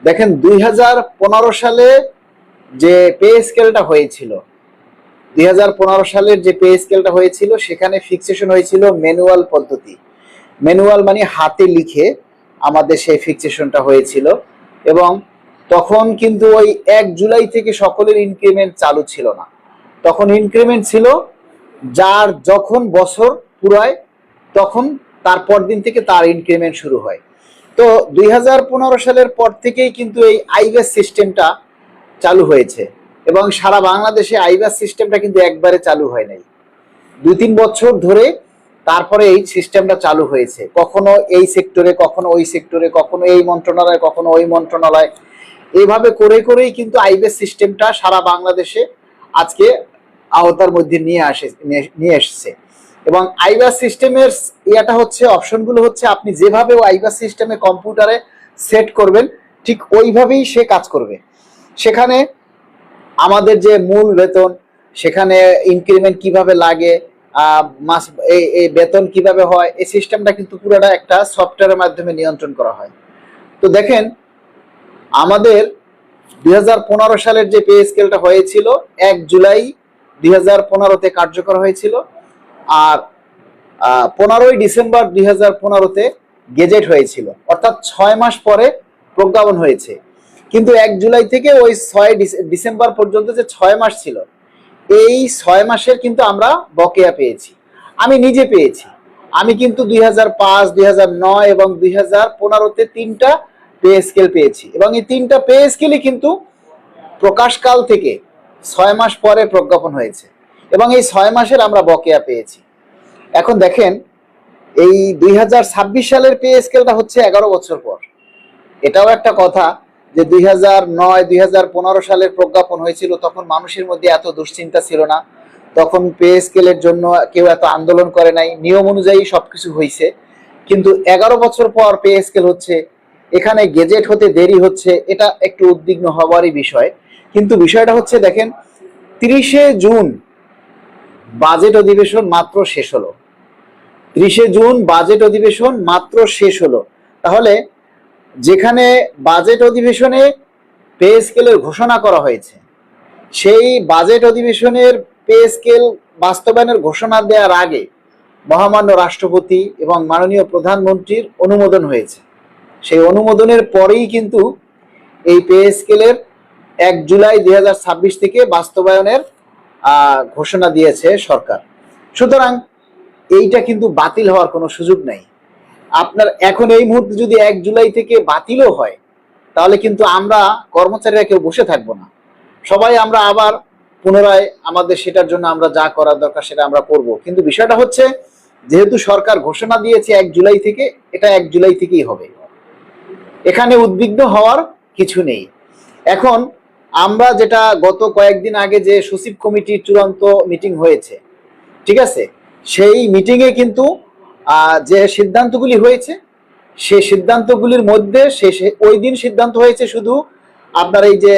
দেখেন 2015 সালে যে পে স্কেলটা হয়েছিল, 2015 সালের যে পে স্কেলটা হয়েছিল সেখানে ফিক্সেশন হয়েছিল ম্যানুয়াল পদ্ধতি। ম্যানুয়াল মানে হাতে লিখে আমাদের সেই ফিক্সেশনটা হয়েছিল। এবং তখন কিন্তু ওই 1 জুলাই থেকে সকলের ইনক্রিমেন্ট চালু ছিল না। তখন ইনক্রিমেন্ট ছিল যার যখন বছর পুরায় তখন তারপর দিন থেকে তার ইনক্রিমেন্ট শুরু হয়। তো 2015 সালের পর থেকেই কিন্তু এই আইব্যাস সিস্টেমটা চালু হয়েছে। এবং সারা বাংলাদেশে আইব্যাস সিস্টেমটা কিন্তু একবারে চালু হয় নাই, 2-3 বছর ধরে তারপরে এই সিস্টেমটা চালু হয়েছে। কখনো এই সেক্টরে, কখনো ওই সেক্টরে, কখনো এই মন্ত্রণালয়, কখনো ওই মন্ত্রণালয়, এইভাবে করে করেই কিন্তু আইব্যাস সিস্টেমটা সারা বাংলাদেশে আজকে আওতার মধ্যে নিয়ে এসছে। এবং আইব্যাস সিস্টেমের ইয়াটা হচ্ছে, অপশনগুলো হচ্ছে আপনি যেভাবে আইব্যাস সিস্টেমে কম্পিউটারে সেট করবেন ঠিক ওইভাবেই সে কাজ করবে। সেখানে আমাদের যে মূল বেতন, সেখানে ইনক্রিমেন্ট কিভাবে লাগে, মাস এই বেতন কিভাবে হয়, এই সিস্টেমটা কিন্তু পুরোটা একটা সফটওয়্যারের মাধ্যমে নিয়ন্ত্রণ করা হয়। তো দেখেন আমাদের 2015 সালের যে পে স্কেলটা হয়েছিল 1 জুলাই 2015-তে কার্যকর হয়েছিল, আর 15ই ডিসেম্বর 2015-তে গেজেট হয়েছিল, অর্থাৎ 6 মাস পরে প্রজ্ঞাপন হয়েছে। কিন্তু 1 জুলাই থেকে ওই 6 ডিসেম্বর পর্যন্ত যে 6 মাস ছিল, এই 6 মাসের কিন্তু আমরা বকেয়া পেয়েছি। আমি নিজে পেয়েছি। আমি কিন্তু 2005, 2009 এবং 2015-তে 3টা পে স্কেল পেয়েছি। এবং এই 3টা পে স্কেলই কিন্তু প্রকাশকাল থেকে 6 মাস পরে প্রজ্ঞাপন হয়েছে। এবং এই 6 মাসের আমরা বকেয়া পেয়েছি। এখন দেখেন এই 2026 সালের পে স্কেলটা হচ্ছে 11 বছর পর। এটাও একটা কথা যে 2009, 2015 সালের প্রজ্ঞাপন হয়েছিল, তখন মানুষের মধ্যে এত দুশ্চিন্তা ছিল না, তখন পে স্কেলের জন্য কেউ এত আন্দোলন করে নাই, নিয়ম অনুযায়ী সবকিছু হয়েছে। কিন্তু 11 বছর পর পে স্কেল হচ্ছে, এখানে গেজেট হতে দেরি হচ্ছে, এটা একটু উদ্বিগ্ন হওয়ারই বিষয়। কিন্তু বিষয়টা হচ্ছে দেখেন 30শে জুন বাজেট অধিবেশন মাত্র শেষ হলো। 30শে জুন বাজেট অধিবেশন মাত্র শেষ হলো। তাহলে যেখানে বাজেট অধিবেশনে পে স্কেলের ঘোষণা করা হয়েছে, সেই বাজেট অধিবেশনের পে স্কেল বাস্তবায়নের ঘোষণা দেওয়ার আগে মহামান্য রাষ্ট্রপতি এবং মাননীয় প্রধানমন্ত্রীর অনুমোদন হয়েছে। সেই অনুমোদনের পরেই কিন্তু এই পে স্কেলের 1 জুলাই 2026 থেকে বাস্তবায়নের ঘোষণা দিয়েছে সরকার। সুতরাং এইটা কিন্তু বাতিল হওয়ার কোনো সুযোগ নাই। আপনার এখন এই মুহূর্তে যদি 1 জুলাই থেকে বাতিলও হয়, তাহলে কিন্তু আমরা কর্মচারীরা কেউ বসে থাকবো না। সবাই আমরা আবার পুনরায় আমাদের সেটার জন্য আমরা যা করার দরকার সেটা আমরা করব। কিন্তু বিষয়টা হচ্ছে যেহেতু সরকার ঘোষণা দিয়েছে 1 জুলাই থেকে, এটা 1 জুলাই থেকেই হবে। এখানে উদ্বিগ্ন হওয়ার কিছু নেই। এখন আমরা যেটা গত কয়েকদিন আগে যে সচিব কমিটির চূড়ান্ত মিটিং হয়েছে, ঠিক আছে, সেই মিটিংয়ে কিন্তু যে সিদ্ধান্তগুলি হয়েছে, সেই সিদ্ধান্তগুলির মধ্যে ওই দিন সিদ্ধান্ত হয়েছে শুধু আপনার এই যে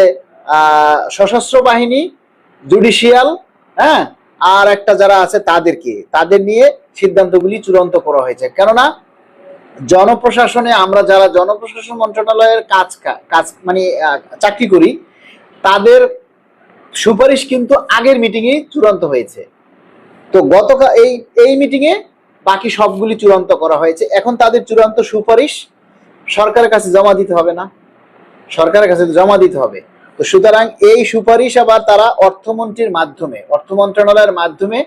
সশস্ত্র বাহিনী, জুডিশিয়াল, হ্যাঁ, আর একটা যারা আছে তাদের নিয়ে সিদ্ধান্তগুলি চূড়ান্ত করা হয়েছে। কেননা জনপ্রশাসনে আমরা যারা জনপ্রশাসন মন্ত্রণালয়ের কাজ মানে চাকরি করি, তাদের সুপারিশ কিন্তু আগের মিটিংয়ে চূড়ান্ত হয়েছে। তো গতকাল এই মিটিংয়ে বাকি সবগুলি চূড়ান্ত করা হয়েছে। এখন তাদের চূড়ান্ত সুপারিশ সরকারের কাছে জমা দিতে হবে না, সরকারের কাছে জমা দিতে হবে। তো সুতরাং এই সুপারিশ আবার তারা অর্থমন্ত্রীর মাধ্যমে, অর্থ মন্ত্রণালয়ের মাধ্যমে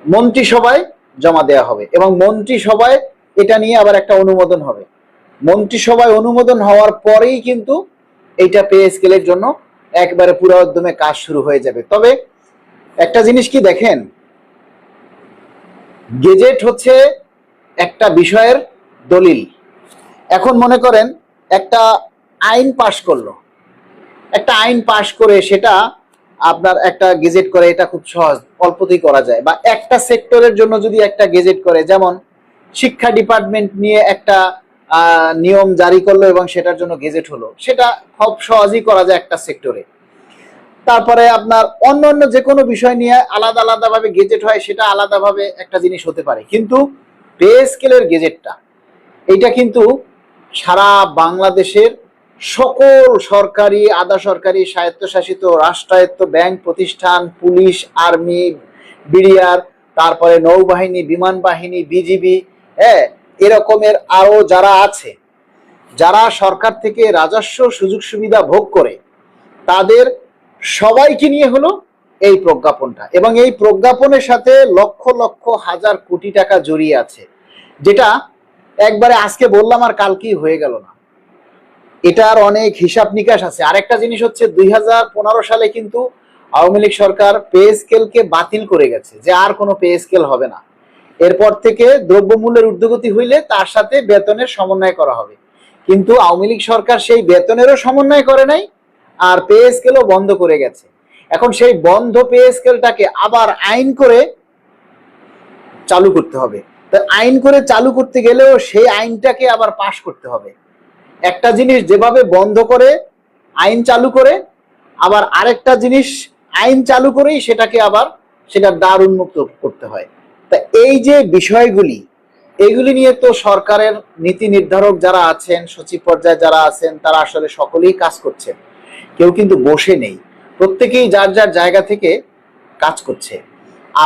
মন্ত্রিসভায় জমা দেওয়া হবে। এবং মন্ত্রিসভায় এটা নিয়ে আবার একটা অনুমোদন হবে। মন্ত্রিসভায় অনুমোদন হওয়ার পরেই কিন্তু এইটা পে স্কেলের জন্য একবারে পুরো উদ্যমে কাজ শুরু হয়ে যাবে। তবে একটা জিনিস কি দেখেন, গেজেট হচ্ছে একটা বিষয়ের দলিল। এখন মনে করেন একটা আইন পাশ করলো, একটা আইন পাশ করে সেটা আপনার একটা গেজেট করে, এটা খুব সহজ, অল্পতেই করা যায়। বা একটা সেক্টরের জন্য যদি একটা গেজেট করে, যেমন শিক্ষা ডিপার্টমেন্ট নিয়ে একটা নিয়ম জারি করলো এবং সেটার জন্য গেজেট হলো, সেটা খুব সহজেই করা যায় একটা সেক্টরে। তারপরে আপনার অন্য যে কোনো বিষয় নিয়ে আলাদা আলাদাভাবে গেজেট হয়, সেটা আলাদাভাবে একটা জিনিস হতে পারে। কিন্তু পে স্কেলের গেজেটটা, এইটা কিন্তু সারা বাংলাদেশের সকল সরকারি, আধা সরকারি, স্বায়ত্তশাসিত, রাষ্ট্রায়ত্ত ব্যাংক প্রতিষ্ঠান, পুলিশ, আর্মি, বিডিআর, তারপরে নৌবাহিনী, বিমান বাহিনী, বিজিবি, হ্যাঁ, এরকমের আরো যারা আছে, যারা সরকার থেকে রাজস্ব সুযোগ সুবিধা ভোগ করে, তাদের সবাইকে নিয়ে হলো এই প্রজ্ঞাপনটা। এবং এই প্রজ্ঞাপনের সাথে লক্ষ লক্ষ হাজার কোটি টাকা জড়িয়ে আছে, যেটা একবারে আজকে বললাম আর কালকেই হয়ে গেল না। এটার অনেক হিসাব নিকাশ আছে। আরেকটা জিনিস হচ্ছে 2015 সালে কিন্তু আওয়ামী লীগ সরকার পে স্কেলকে বাতিল করে গেছে, যে আর কোনো পে স্কেল হবে না। এরপর থেকে দ্রব্যমূল্যের ঊর্ধ্বগতি হইলে তার সাথে বেতনের সমন্বয় করা হবে। কিন্তু আওয়ামী লীগ সরকার সেই বেতনেরও সমন্বয় করে নাই, আর পে স্কেলও বন্ধ করে গেছে। এখন সেই বন্ধ পে স্কেলটাকে আবার আইন করে চালু করতে হবে। তো আইন করে চালু করতে গেলেও সেই আইনটাকে আবার পাশ করতে হবে। একটা জিনিস যেভাবে বন্ধ করে আইন চালু করে, আবার আরেকটা জিনিস আইন চালু করেই সেটাকে আবার সেটার দ্বার উন্মুক্ত করতে হয়। তা এই যে বিষয়গুলি, এইগুলি নিয়ে তো সরকারের নীতি নির্ধারক যারা আছেন, সচিব পর্যায়ে যারা আছেন, তারা আসলে সকলেই কাজ করছেন, কেউ কিন্তু বসে নেই, প্রত্যেকেই যার যার জায়গা থেকে কাজ করছে।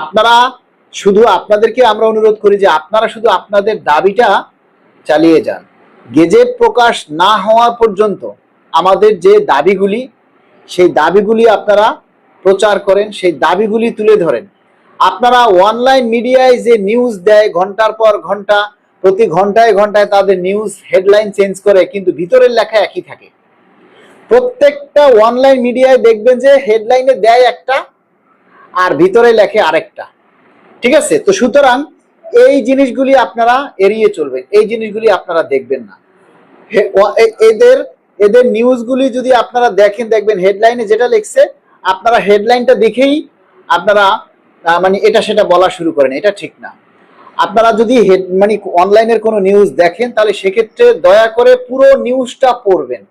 আপনারা শুধু, আপনাদেরকে আমরা অনুরোধ করি যে আপনারা শুধু আপনাদের দাবিটা চালিয়ে যান। গেজেট প্রকাশ না হওয়া পর্যন্ত আমাদের যে দাবিগুলি, সেই দাবিগুলি আপনারা প্রচার করেন, সেই দাবিগুলি তুলে ধরেন। আপনারা অনলাইন মিডিয়ায় যে নিউজ দেয় ঘন্টার পর ঘন্টা, প্রতি ঘন্টায় ঘন্টায় তাদের নিউজ হেডলাইন চেঞ্জ করে, কিন্তু ভিতরের লেখা একই থাকে। প্রত্যেকটা অনলাইন মিডিয়ায় দেখবেন যে হেডলাইনে দেয় একটা আর ভিতরে লেখে আরেকটা, ঠিক আছে? তো সুতরাং এই জিনিসগুলি আপনারা এড়িয়ে চলবেন, এই জিনিসগুলি আপনারা দেখবেন না। এদের এদের নিউজগুলি যদি আপনারা দেখেন, দেখবেন হেডলাইনে যেটা লিখছে, আপনারা হেডলাইনটা দেখেই আপনারা মানে এটা সেটা বলা শুরু করেন। এটা ঠিক না। আপনারা যদি মানে অনলাইনের কোনো নিউজ দেখেন, তাহলে সেক্ষেত্রে দয়া করে পুরো নিউজটা পড়বেন।